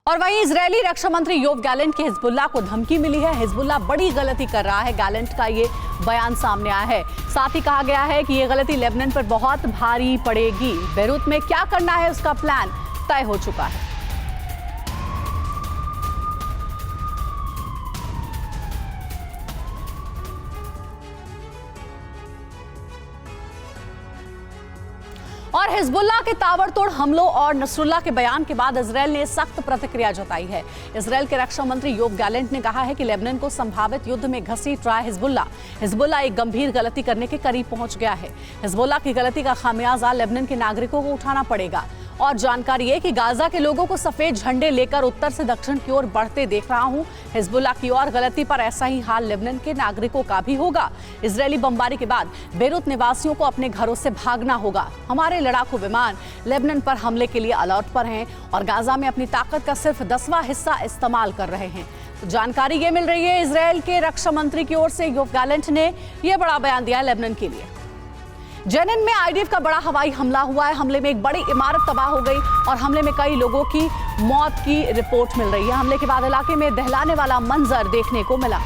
और वहीं इजरायली रक्षा मंत्री योव गैलेंट की हिजबुल्लाह को धमकी मिली है। हिजबुल्लाह बड़ी गलती कर रहा है, गैलेंट का ये बयान सामने आया है। साथ ही कहा गया है कि ये गलती लेबनान पर बहुत भारी पड़ेगी। बेरूत में क्या करना है उसका प्लान तय हो चुका है। और हिजबुल्लाह के ताबड़तोड़ हमलों और नसरुल्लाह के बयान के बाद इजरायल ने सख्त प्रतिक्रिया जताई है। इजरायल के रक्षा मंत्री योव गैलेंट ने कहा है कि लेबनान को संभावित युद्ध में घसीट रहा है हिजबुल्लाह एक गंभीर गलती करने के करीब पहुंच गया है। हिजबुल्लाह की गलती का खामियाजा लेबनान के नागरिकों को उठाना पड़ेगा। और जानकारी है कि गाजा के लोगों को सफेद झंडे लेकर उत्तर से दक्षिण की ओर बढ़ते देख रहा हूं। हिजबुल्लाह की और गलती पर ऐसा ही हाल लेबनान के नागरिकों का भी होगा। इजरायली बमबारी के बाद बेरूत निवासियों को अपने घरों से भागना होगा। हमारे लड़ाकू विमान लेबनान पर हमले के लिए अलर्ट पर हैं और गाजा में अपनी ताकत का सिर्फ 10वां हिस्सा इस्तेमाल कर रहे हैं। तो जानकारी ये मिल रही है इजरायल के रक्षा मंत्री की ओर से योव गैलेंट ने यह बड़ा बयान दिया है लेबनान के लिए। जेनिन में आईडीएफ का बड़ा हवाई हमला हुआ है। हमले में एक बड़ी इमारत तबाह हो गई और हमले में कई लोगों की मौत की रिपोर्ट मिल रही है। हमले के बाद इलाके में दहलाने वाला मंजर देखने को मिला।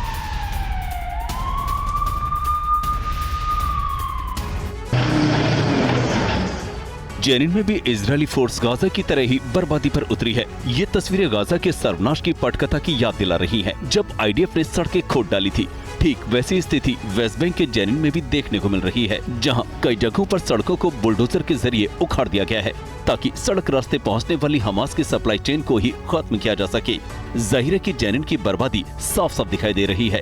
जेनिन में भी इजरायली फोर्स गाजा की तरह ही बर्बादी पर उतरी है। ये तस्वीरें गाजा के सर्वनाश की पटकथा की याद दिला रही हैं। जब आईडीएफ ने सड़कें खोद डाली थी, ठीक वैसी स्थिति वेस्ट बैंक के जेनिन में भी देखने को मिल रही है, जहां कई जगहों पर सड़कों को बुलडोजर के जरिए उखाड़ दिया गया है ताकि सड़क रास्ते पहुंचने वाली हमास की सप्लाई चेन को ही खत्म किया जा सके। जाहिर है कि जेनिन की बर्बादी साफ साफ दिखाई दे रही है।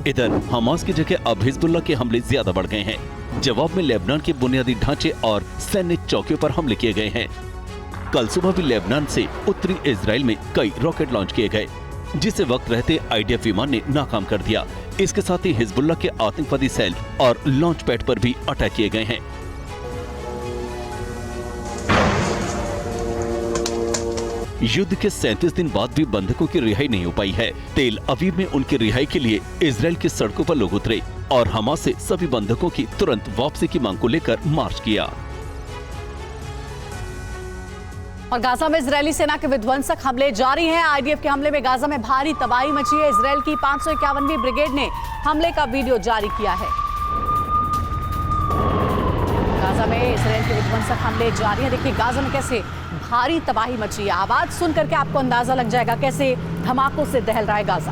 इधर हमास की जगह अब हिजबुल्लाह के हमले ज्यादा बढ़ गए हैं। जवाब में लेबनान के बुनियादी ढांचे और सैन्य चौकियों पर हमले किए गए हैं। कल सुबह भी लेबनान से उत्तरी इजराइल में कई रॉकेट लॉन्च किए गए, जिसे वक्त रहते आईडीएफ विमान ने नाकाम कर दिया। इसके साथ ही हिजबुल्लाह के आतंकवादी सेल और लॉन्च पैड पर भी अटैक किए गए हैं। युद्ध के 37 दिन बाद भी बंधकों की रिहाई नहीं हो पाई है। तेल अवीव में उनकी रिहाई के लिए इजराइल की सड़कों पर लोग उतरे और हमास से सभी बंधकों की तुरंत वापसी की मांग को लेकर मार्च किया। और गाजा में इजरायली सेना के विध्वंसक हमले जारी हैं। आईडीएफ के हमले में गाजा में भारी तबाही मची है। इजरायल की 551वीं ब्रिगेड ने हमले का वीडियो जारी किया है। गाजा में इजरायल के विध्वंसक हमले जारी है। देखिए गाजा में कैसे भारी तबाही मची है। आवाज सुन करके आपको अंदाजा लग जाएगा कैसे धमाकों से दहल रहा है गाजा।